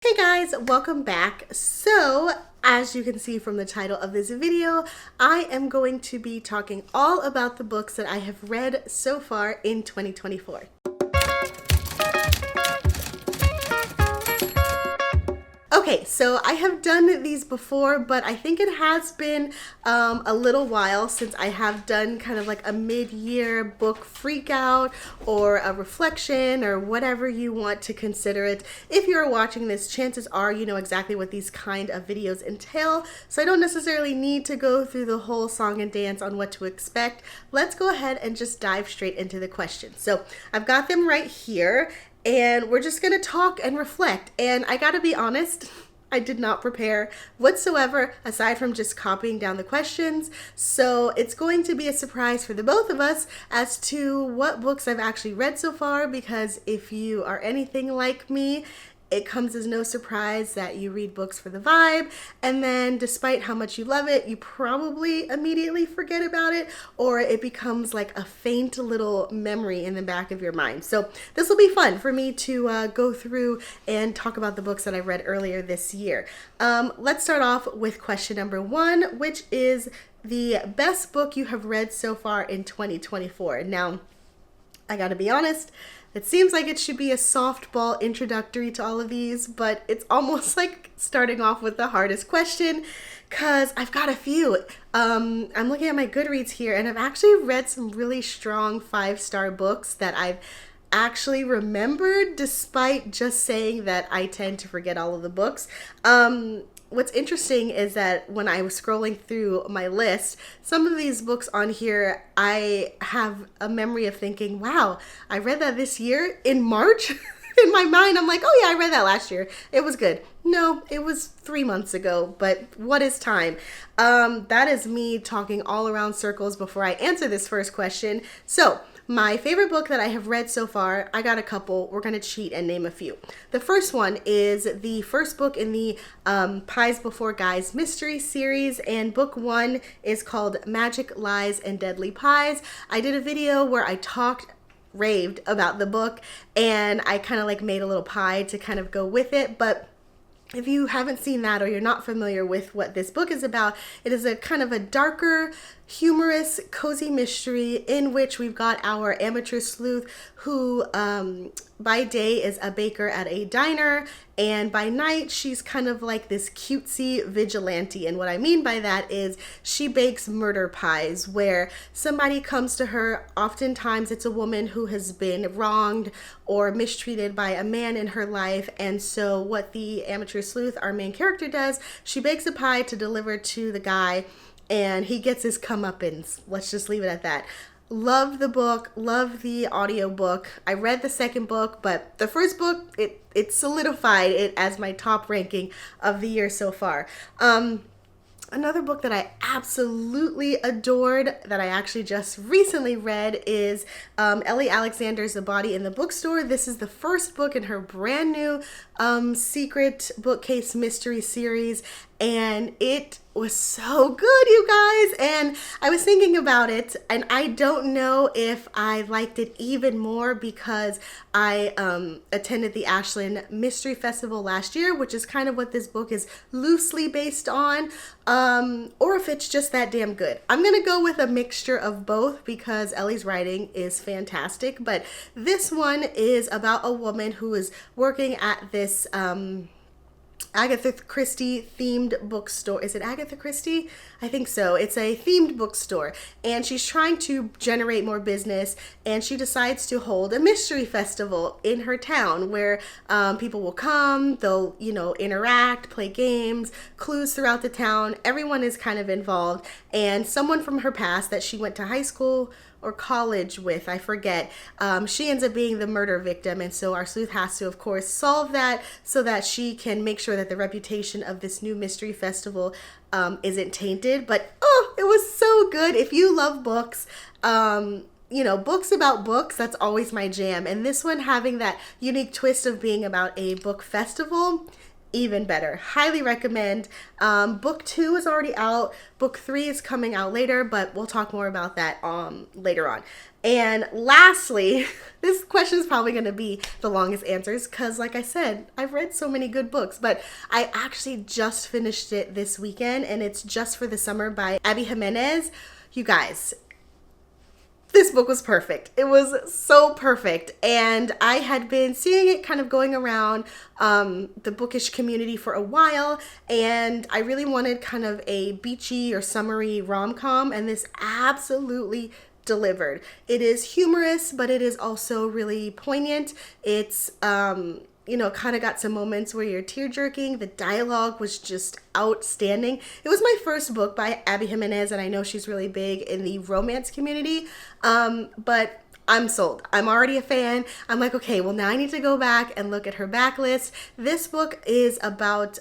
Hey guys, welcome back. So, as you can see from the title of this video, I am going to be talking all about the books that I have read so far in 2024. Okay, so I have done these before, but I think it has been a little while since I have done kind of like a mid-year book freakout or a reflection or whatever you want to consider it. If you're watching this, chances are you know exactly what these kind of videos entail, so I don't necessarily need to go through the whole song and dance on what to expect. Let's go ahead and just dive straight into the questions. So I've got them right here, and we're just gonna talk and reflect. And I gotta be honest, I did not prepare whatsoever aside from just copying down the questions. So it's going to be a surprise for the both of us as to what books I've actually read so far, because if you are anything like me, it comes as no surprise that you read books for the vibe, and then despite how much you love it, you probably immediately forget about it, or it becomes like a faint little memory in the back of your mind. So this will be fun for me to go through and talk about the books that I read earlier this year. Let's start off with question number one, which is the best book you have read so far in 2024. Now, I gotta be honest, it seems like it should be a softball introductory to all of these, but it's almost like starting off with the hardest question, because I've got a few. I'm looking at my Goodreads here, and I've actually read some really strong 5-star books that I've actually remembered, despite just saying that I tend to forget all of the books. What's interesting is that when I was scrolling through my list, some of these books on here, I have a memory of thinking, wow, I read that this year in March. In my mind, I'm like, oh yeah, I read that last year. It was good. No, it was 3 months ago, but what is time? That is me talking all around circles before I answer this first question. So, my favorite book that I have read so far, I got a couple. We're going to cheat and name a few. The first one is the first book in the Pies Before Guys mystery series, and book one is called Magic, Lies, and Deadly Pies. I did a video where I raved about the book, and I kind of like made a little pie to kind of go with it, but if you haven't seen that or you're not familiar with what this book is about, it is a kind of a darker, humorous, cozy mystery in which we've got our amateur sleuth who by day is a baker at a diner, and by night she's kind of like this cutesy vigilante. And what I mean by that is she bakes murder pies where somebody comes to her. Oftentimes it's a woman who has been wronged or mistreated by a man in her life, and so what the amateur sleuth, our main character, does, she bakes a pie to deliver to the guy, and he gets his comeuppance. Let's just leave it at that. Love the book, love the audiobook. I read the second book, but the first book, it solidified it as my top ranking of the year so far. Another book that I absolutely adored that I actually just recently read is Ellie Alexander's The Body in the Bookstore. This is the first book in her brand new secret bookcase mystery series, and it was so good, you guys. And I was thinking about it, and I don't know if I liked it even more because I attended the Ashland Mystery Festival last year, which is kind of what this book is loosely based on, or if it's just that damn good. I'm gonna go with a mixture of both because Ellie's writing is fantastic, but this one is about a woman who is working at this Agatha Christie themed bookstore. Is it Agatha Christie? I think so. It's a themed bookstore, and she's trying to generate more business, and she decides to hold a mystery festival in her town where people will come, they'll, interact, play games, clues throughout the town. Everyone is kind of involved, and someone from her past that she went to high school or college with, I forget, she ends up being the murder victim, and so our sleuth has to, of course, solve that so that she can make sure that the reputation of this new mystery festival isn't tainted. But it was so good. If you love books, books about books, that's always my jam, and this one having that unique twist of being about a book festival, even better. Highly recommend. Book 2 is already out. Book 3 is coming out later, but we'll talk more about that later on. And lastly, this question is probably going to be the longest answers because, like I said, I've read so many good books, but I actually just finished it this weekend, and it's Just for the Summer by Abby Jimenez. You guys, this book was perfect. It was so perfect. And I had been seeing it kind of going around the bookish community for a while. And I really wanted kind of a beachy or summery rom-com. And this absolutely delivered. It is humorous, but it is also really poignant. It's kind of got some moments where you're tear jerking. The dialogue was just outstanding. It was my first book by Abby Jimenez, and I know she's really big in the romance community, but I'm sold. I'm already a fan. I'm like, okay, well, now I need to go back and look at her backlist. This book is about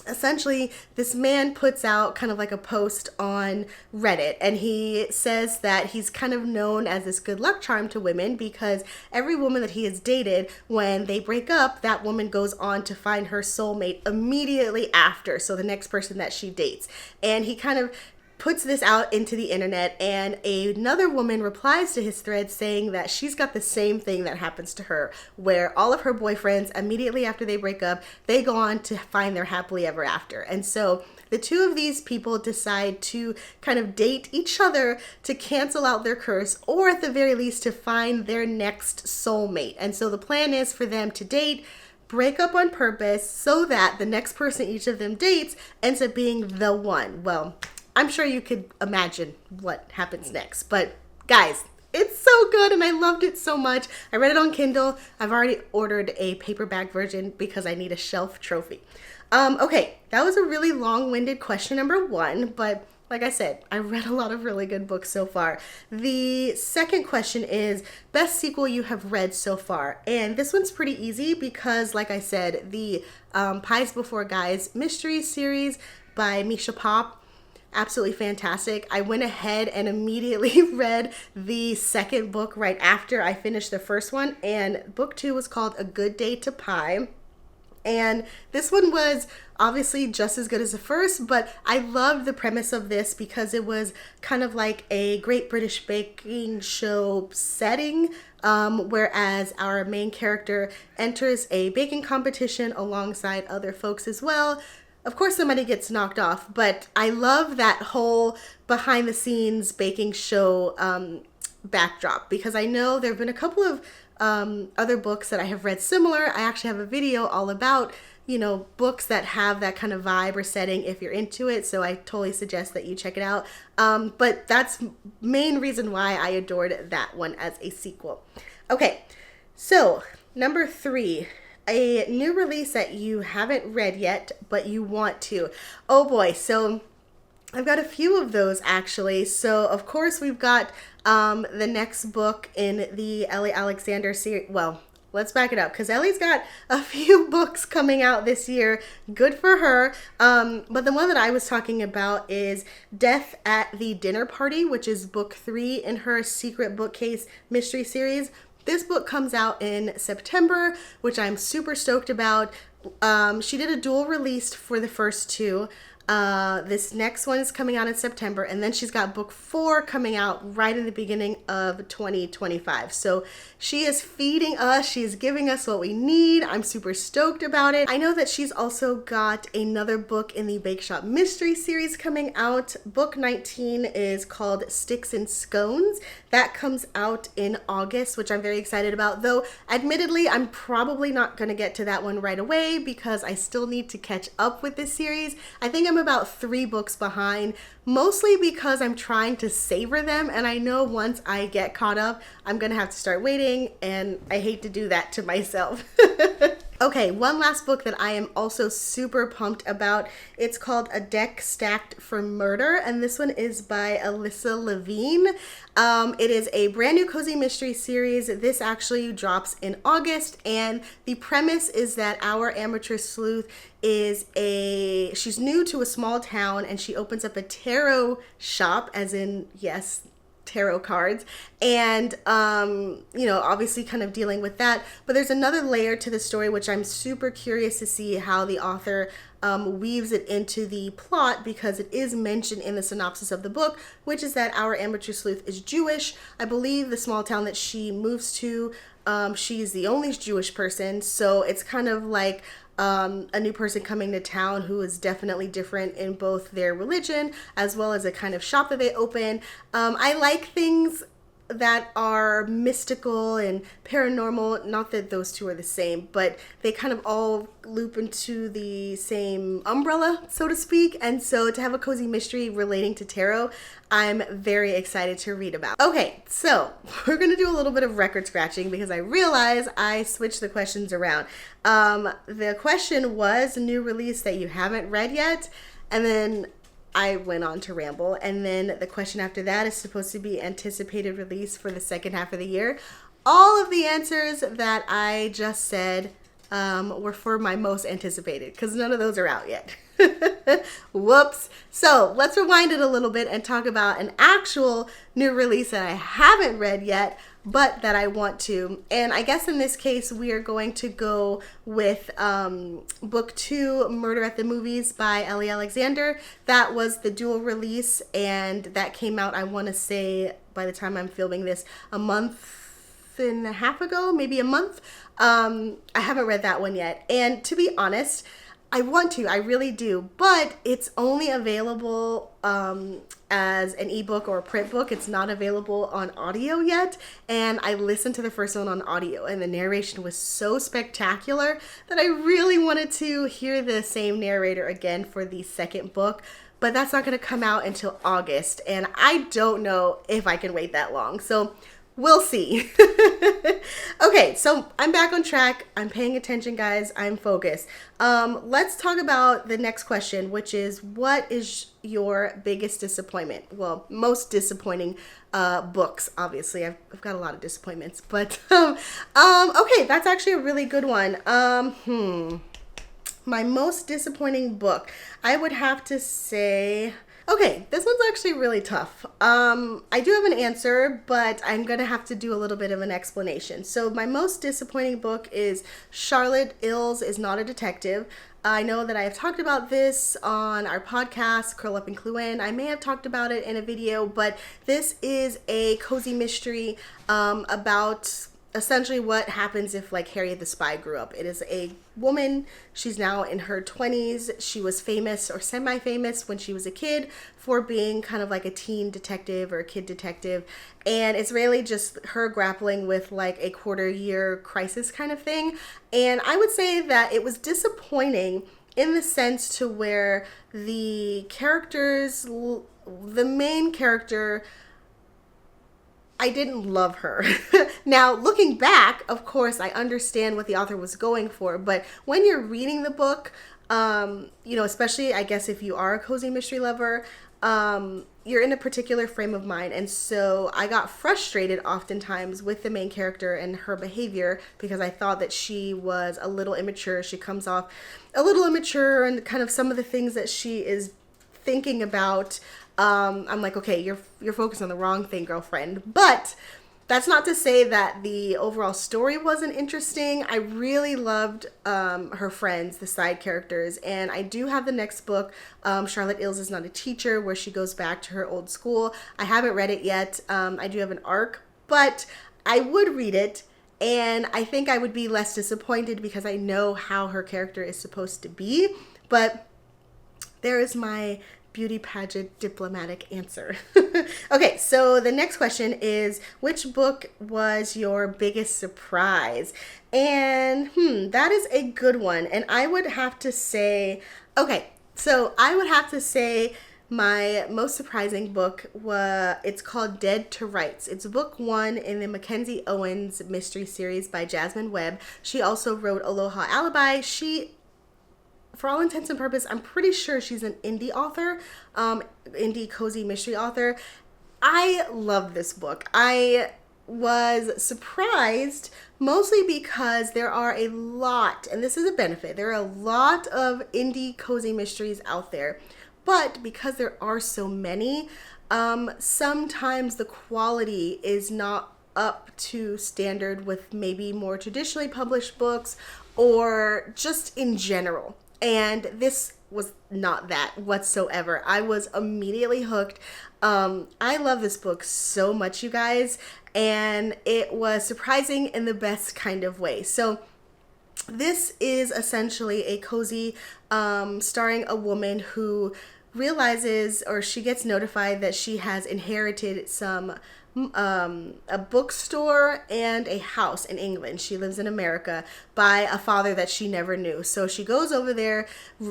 essentially, this man puts out kind of like a post on Reddit, and he says that he's kind of known as this good luck charm to women because every woman that he has dated, when they break up, that woman goes on to find her soulmate immediately after, so the next person that she dates. And he kind of puts this out into the internet, and another woman replies to his thread saying that she's got the same thing that happens to her, where all of her boyfriends, immediately after they break up, they go on to find their happily ever after. And so the two of these people decide to kind of date each other to cancel out their curse, or at the very least to find their next soulmate. And so the plan is for them to date, break up on purpose, so that the next person each of them dates ends up being the one. Well, I'm sure you could imagine what happens next. But guys, it's so good and I loved it so much. I read it on Kindle. I've already ordered a paperback version because I need a shelf trophy. Okay, that was a really long-winded question number 1, but like I said, I read a lot of really good books so far. The second question is best sequel you have read so far. And this one's pretty easy because, like I said, the Pies Before Guys mystery series by Misha Pop, absolutely fantastic. I went ahead and immediately read the second book right after I finished the first one, and book 2 was called A Good Day to Pie. And this one was obviously just as good as the first, but I loved the premise of this because it was kind of like a Great British Baking Show setting, whereas our main character enters a baking competition alongside other folks as well. Of course, somebody gets knocked off, but I love that whole behind-the-scenes baking show backdrop because I know there have been a couple of other books that I have read similar. I actually have a video all about, books that have that kind of vibe or setting if you're into it, so I totally suggest that you check it out. But that's main reason why I adored that one as a sequel. Okay, so number 3. A new release that you haven't read yet, but you want to. Oh boy, so I've got a few of those actually. So of course we've got the next book in the Ellie Alexander series. Well, let's back it up because Ellie's got a few books coming out this year. Good for her. But the one that I was talking about is Death at the Dinner Party, which is book 3 in her Secret Bookcase mystery series. This book comes out in September, which I'm super stoked about. She did a dual release for the first 2. This next one is coming out in September, and then she's got book 4 coming out right in the beginning of 2025. So she is feeding us. She's giving us what we need. I'm super stoked about it. I know that she's also got another book in the Bake Shop Mystery series coming out. Book 19 is called Sticks and Scones. That comes out in August, which I'm very excited about, though admittedly I'm probably not going to get to that one right away because I still need to catch up with this series. I think I'm about 3 books behind, mostly because I'm trying to savor them, and I know once I get caught up I'm gonna have to start waiting, and I hate to do that to myself. Okay, one last book that I am also super pumped about. It's called A Deck Stacked for Murder, and this one is by Alyssa Levine. It is a brand new cozy mystery series. This actually drops in August, and the premise is that our amateur sleuth she's new to a small town, and she opens up a tarot shop, as in, yes, tarot cards, and you know, obviously kind of dealing with that. But there's another layer to the story which I'm super curious to see how the author weaves it into the plot, because it is mentioned in the synopsis of the book, which is that our amateur sleuth is Jewish. I believe the small town that she moves to, she's the only Jewish person, so it's kind of like a new person coming to town who is definitely different in both their religion as well as a kind of shop that they open. I like things that are mystical and paranormal. Not that those two are the same, but they kind of all loop into the same umbrella, so to speak. And so to have a cozy mystery relating to tarot, I'm very excited to read about. Okay, so we're gonna do a little bit of record scratching because I realize I switched the questions around. The question was new release that you haven't read yet, and then I went on to ramble, and then the question after that is supposed to be anticipated release for the second half of the year. All of the answers that I just said were for my most anticipated, because none of those are out yet. Whoops. So let's rewind it a little bit and talk about an actual new release that I haven't read yet, but that I want to. And I guess in this case, we are going to go with book 2, Murder at the Movies by Ellie Alexander. That was the dual release, and that came out, I want to say, by the time I'm filming this, a month and a half ago, maybe a month. I haven't read that one yet. And to be honest, I want to, I really do, but it's only available as an ebook or a print book. It's not available on audio yet, and I listened to the first one on audio, and the narration was so spectacular that I really wanted to hear the same narrator again for the second book, but that's not going to come out until August, and I don't know if I can wait that long, so we'll see. Okay, so I'm back on track. I'm paying attention, guys. I'm focused. Let's talk about the next question, which is, what is your biggest disappointment? Well, most disappointing books, obviously. I've got a lot of disappointments, but okay, that's actually a really good one. My most disappointing book, I would have to say... Okay, this one's actually really tough. I do have an answer, but I'm going to have to do a little bit of an explanation. So my most disappointing book is Charlotte Ills is Not a Detective. I know that I have talked about this on our podcast, Curl Up and Clue In. I may have talked about it in a video, but this is a cozy mystery about essentially what happens if, like, Harriet the Spy grew up. It is a woman. She's now in her 20s. She was famous or semi-famous when she was a kid for being kind of like a teen detective or a kid detective. And it's really just her grappling with like a quarter-year crisis kind of thing. And I would say that it was disappointing in the sense to where the characters, the main character, I didn't love her. Now, looking back, of course, I understand what the author was going for, but when you're reading the book, you know, especially, I guess, if you are a cozy mystery lover, you're in a particular frame of mind, and so I got frustrated oftentimes with the main character and her behavior because I thought that she was a little immature. She comes off a little immature, and kind of some of the things that she is thinking about, I'm like, okay, you're focused on the wrong thing, girlfriend. But that's not to say that the overall story wasn't interesting. I really loved her friends, the side characters, and I do have the next book, Charlotte Ills is Not a Teacher, where she goes back to her old school. I haven't read it yet. I do have an arc, but I would read it, and I think I would be less disappointed because I know how her character is supposed to be. But there is my beauty pageant diplomatic answer. Okay, so the next question is, which book was your biggest surprise? And that is a good one. And I would have to say, okay, so I would have to say my most surprising book it's called Dead to Rights. It's book 1 in the Mackenzie Owens mystery series by Jasmine Webb. She also wrote Aloha Alibi. She, for all intents and purposes, I'm pretty sure she's an indie author, indie cozy mystery author. I love this book. I was surprised mostly because there are a lot, and this is a benefit, there are a lot of indie cozy mysteries out there, but because there are so many, sometimes the quality is not up to standard with maybe more traditionally published books or just in general. And this was not that whatsoever. I was immediately hooked. I love this book so much, you guys, and it was surprising in the best kind of way. So this is essentially a cozy starring a woman who realizes, or she gets notified that she has inherited some a bookstore and a house in England. She lives in America by a father that she never knew. So she goes over there.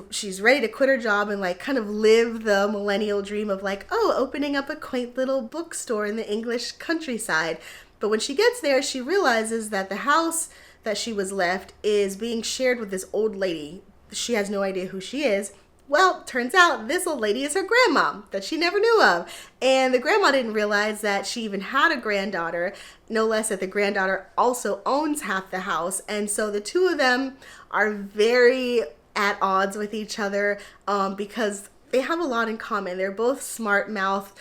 She's ready to quit her job and like kind of live the millennial dream of like, oh, opening up a quaint little bookstore in the English countryside. But when she gets there, she realizes that the house that she was left is being shared with this old lady. She has no idea who she is. Well, turns out this old lady is her grandma that she never knew of. And the grandma didn't realize that she even had a granddaughter, no less that the granddaughter also owns half the house. And so the two of them are very at odds with each other because they have a lot in common. They're both smart mouthed,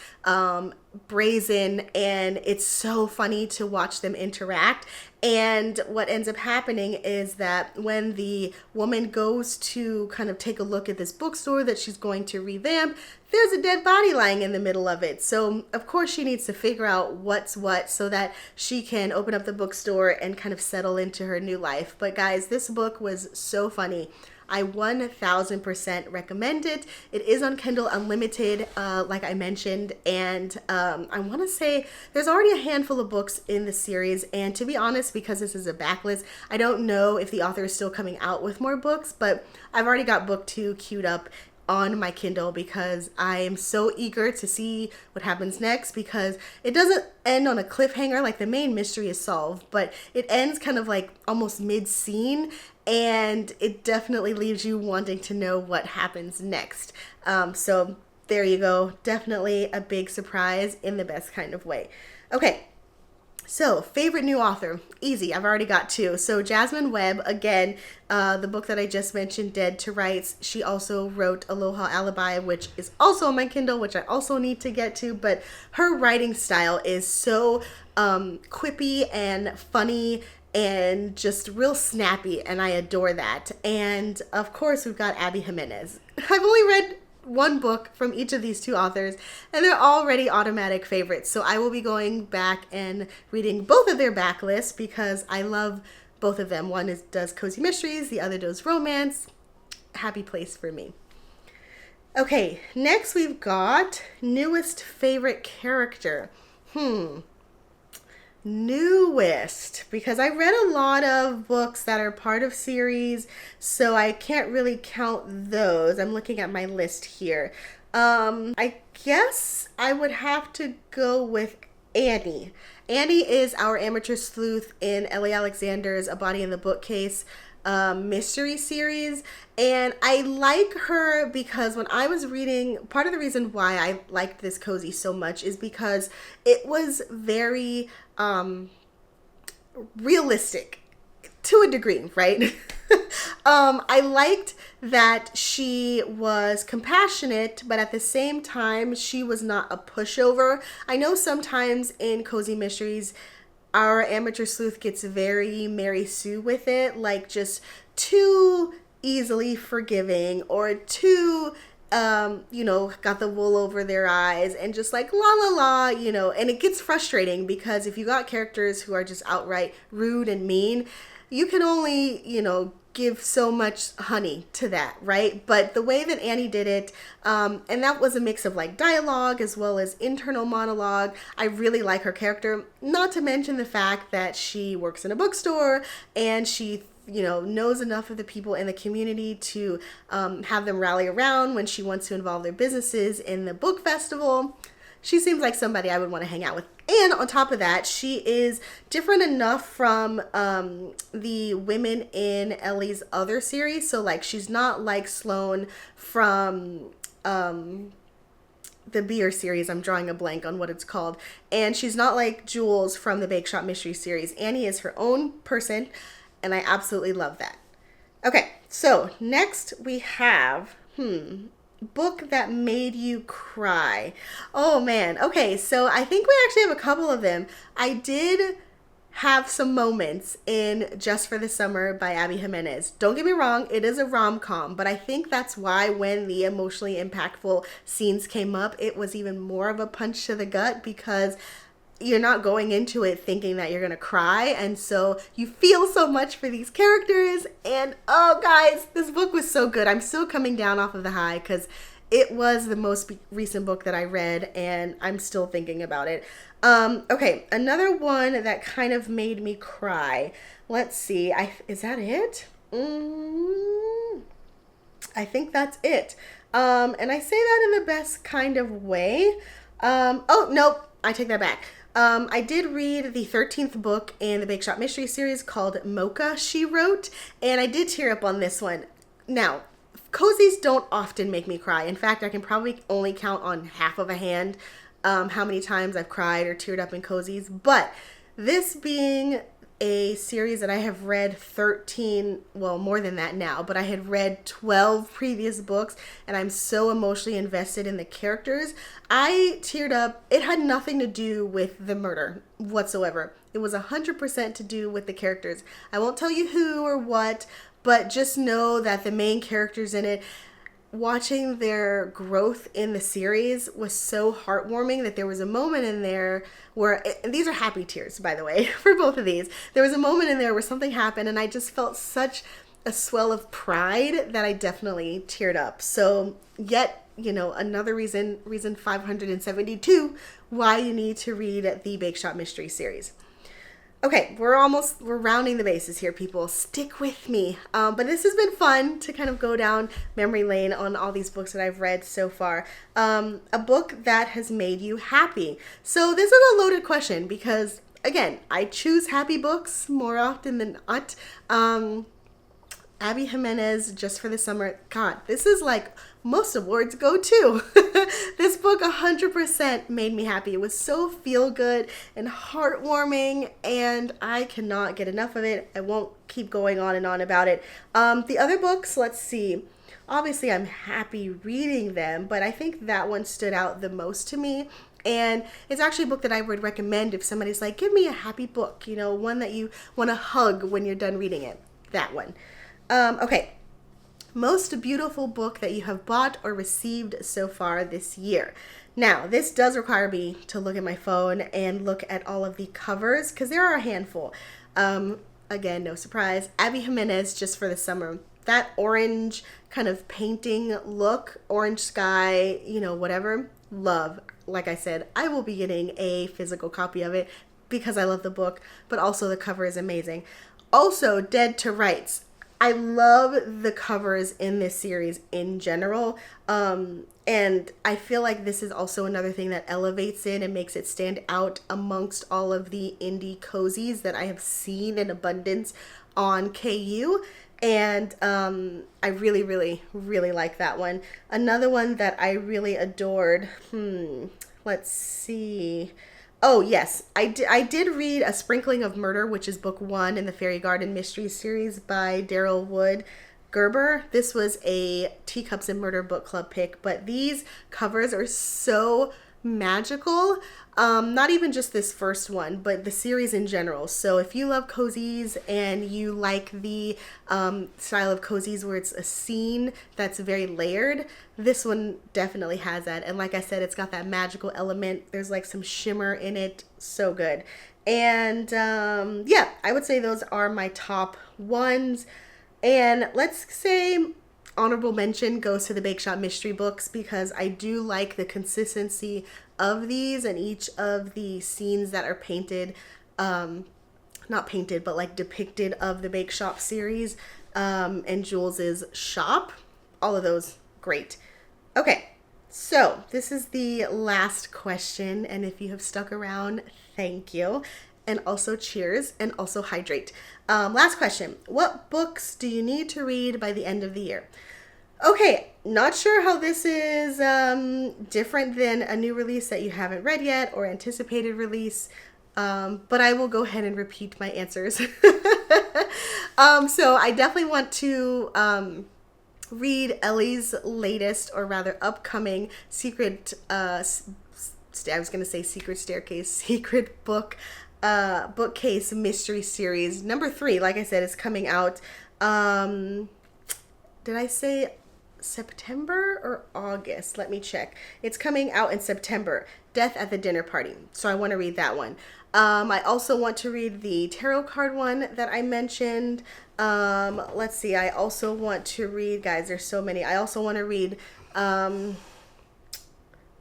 brazen, and it's so funny to watch them interact. And what ends up happening is that when the woman goes to kind of take a look at this bookstore that she's going to revamp, there's a dead body lying in the middle of it. So of course she needs to figure out what's what so that she can open up the bookstore and kind of settle into her new life. But guys, this book was so funny. I 1000% recommend it. It is on Kindle Unlimited, like I mentioned, and I want to say there's already a handful of books in the series, and to be honest, because this is a backlist, I don't know if the author is still coming out with more books, but I've already got book 2 queued up on my Kindle because I am so eager to see what happens next, because it doesn't end on a cliffhanger, like the main mystery is solved, but it ends kind of like almost mid-scene, and it definitely leaves you wanting to know what happens next. So there you go. Definitely a big surprise in the best kind of way. Okay. So, favorite new author, easy, I've already got 2. So Jasmine Webb, again, the book that I just mentioned, Dead to Rights, she also wrote Aloha Alibi, which is also on my Kindle, which I also need to get to, but her writing style is so quippy and funny and just real snappy, and I adore that. And of course, we've got Abby Jimenez. I've only read one book from each of these 2 authors, and they're already automatic favorites. So I will be going back and reading both of their backlists because I love both of them. One does cozy mysteries, the other does romance. Happy place for me. Okay, next we've got newest favorite character. Newest, because I read a lot of books that are part of series, so I can't really count those. I'm looking at my list here. I guess I would have to go with Annie. Annie is our amateur sleuth in Ellie Alexander's A Body in the Bookcase mystery series, and I like her because when I was reading, part of the reason why I liked this cozy so much is because it was very realistic to a degree, right? I liked that she was compassionate, but at the same time, she was not a pushover. I know sometimes in cozy mysteries, our amateur sleuth gets very Mary Sue with it, like just too easily forgiving or too, got the wool over their eyes and just like la la la, and it gets frustrating because if you got characters who are just outright rude and mean, you can only, give so much honey to that, right? But the way that Annie did it, and that was a mix of like dialogue as well as internal monologue. I really like her character, not to mention the fact that she works in a bookstore and she knows enough of the people in the community to have them rally around when she wants to involve their businesses in the book festival. She seems like somebody I would want to hang out with. And on top of that, she is different enough from the women in Ellie's other series. So like she's not like Sloane from the beer series. I'm drawing a blank on what it's called. And she's not like Jules from the Bake Shop Mystery series. Annie is her own person, and I absolutely love that. Okay, so next we have, book that made you cry. Oh man. Okay, so I think we actually have a couple of them. I did have some moments in Just for the Summer by Abby Jimenez. Don't get me wrong, it is a rom-com, but I think that's why when the emotionally impactful scenes came up, it was even more of a punch to the gut because you're not going into it thinking that you're gonna cry, and so you feel so much for these characters. And oh guys, this book was so good. I'm still coming down off of the high because it was the most recent book that I read and I'm still thinking about it. Okay, another one that kind of made me cry. Let's see, is that it? I think that's it. And I say that in the best kind of way. Oh, nope, I take that back. I did read the 13th book in the Bake Shop Mystery series called Mocha, She Wrote, and I did tear up on this one. Now, cozies don't often make me cry. In fact, I can probably only count on half of a hand how many times I've cried or teared up in cozies. But this being a series that I have read 13, well, more than that now, but I had read 12 previous books and I'm so emotionally invested in the characters. I teared up. It had nothing to do with the murder whatsoever. It was 100% to do with the characters. I won't tell you who or what, but just know that the main characters in it, watching their growth in the series was so heartwarming that there was a moment in there where, and these are happy tears, by the way, for both of these. There was a moment in there where something happened and I just felt such a swell of pride that I definitely teared up. So yet, another reason 572 why you need to read the Bake Shop Mystery series. Okay, we're rounding the bases here, people. Stick with me. But this has been fun to kind of go down memory lane on all these books that I've read so far. A book that has made you happy. So this is a loaded question because, again, I choose happy books more often than not. Abby Jimenez, Just for the Summer. God, this is like most awards go to. This book 100% made me happy. It was so feel good and heartwarming, and I cannot get enough of it. I won't keep going on and on about it. The other books, let's see. Obviously, I'm happy reading them, but I think that one stood out the most to me. And it's actually a book that I would recommend if somebody's like, give me a happy book, one that you want to hug when you're done reading it. That one. Okay, most beautiful book that you have bought or received so far this year. Now, this does require me to look at my phone and look at all of the covers because there are a handful. Again, no surprise, Abby Jimenez, Just for the Summer. That orange kind of painting look, orange sky, whatever, love. Like I said, I will be getting a physical copy of it because I love the book, but also the cover is amazing. Also, Dead to Rights. I love the covers in this series in general, and I feel like this is also another thing that elevates it and makes it stand out amongst all of the indie cozies that I have seen in abundance on KU, and I really, really, really like that one. Another one that I really adored, let's see... Oh, yes. I did read A Sprinkling of Murder, which is book 1 in the Fairy Garden Mysteries series by Daryl Wood Gerber. This was a Teacups and Murder book club pick, but these covers are so magical. Not even just this first one, but the series in general. So if you love cozies and you like the style of cozies where it's a scene that's very layered, this one definitely has that. And like I said, it's got that magical element. There's like some shimmer in it. So good. And yeah, I would say those are my top ones. And let's say honorable mention goes to the Bake Shop Mystery books because I do like the consistency of these and each of the scenes that are painted, not painted, but like depicted of the Bake Shop series and Jules's shop. All of those, great. Okay, so this is the last question, and if you have stuck around, thank you. And also cheers, and also hydrate. Last question. What books do you need to read by the end of the year? Okay, not sure how this is different than a new release that you haven't read yet or anticipated release, but I will go ahead and repeat my answers. So I definitely want to read Ellie's latest, or rather upcoming secret, I was going to say secret staircase, secret bookcase mystery series. Number 3, like I said, is coming out. Did I say September or August? Let me check. It's coming out in September. Death at the Dinner Party. So I want to read that one. I also want to read the tarot card one that I mentioned. Let's see. I also want to read, guys, there's so many. I also want to read,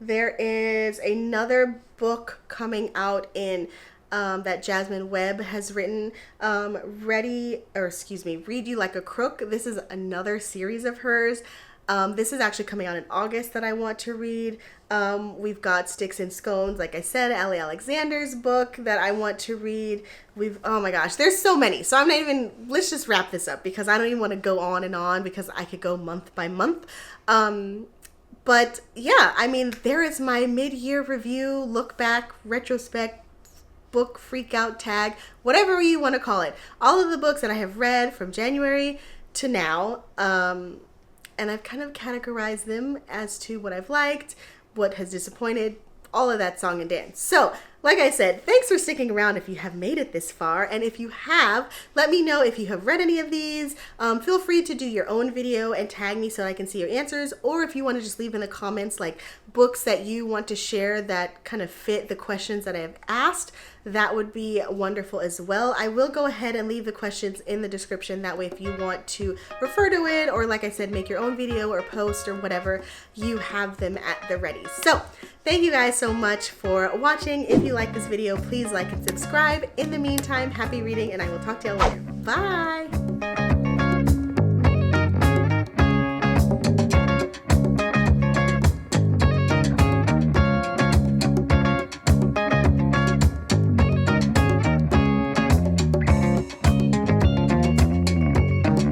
there is another book coming out in that Jasmine Webb has written, Read You Like a Crook. This is another series of hers. This is actually coming out in August that I want to read. We've got Sticks and Scones, like I said, Allie Alexander's book that I want to read. Oh my gosh, there's so many. So let's just wrap this up because I don't even want to go on and on because I could go month by month. But yeah, I mean, there is my mid-year review, look back, retrospect, book freakout tag, whatever you want to call it. All of the books that I have read from January to now, and I've kind of categorized them as to what I've liked, what has disappointed, all of that song and dance. So, like I said, thanks for sticking around if you have made it this far. And if you have, let me know if you have read any of these. Feel free to do your own video and tag me so I can see your answers. Or if you want to just leave in the comments like books that you want to share that kind of fit the questions that I have asked, that would be wonderful as well. I will go ahead and leave the questions in the description. That way, if you want to refer to it, or like I said, make your own video or post or whatever, you have them at the ready. So thank you guys so much for watching. If you like this video, please like and subscribe. In the meantime, happy reading, and I will talk to you later. Bye.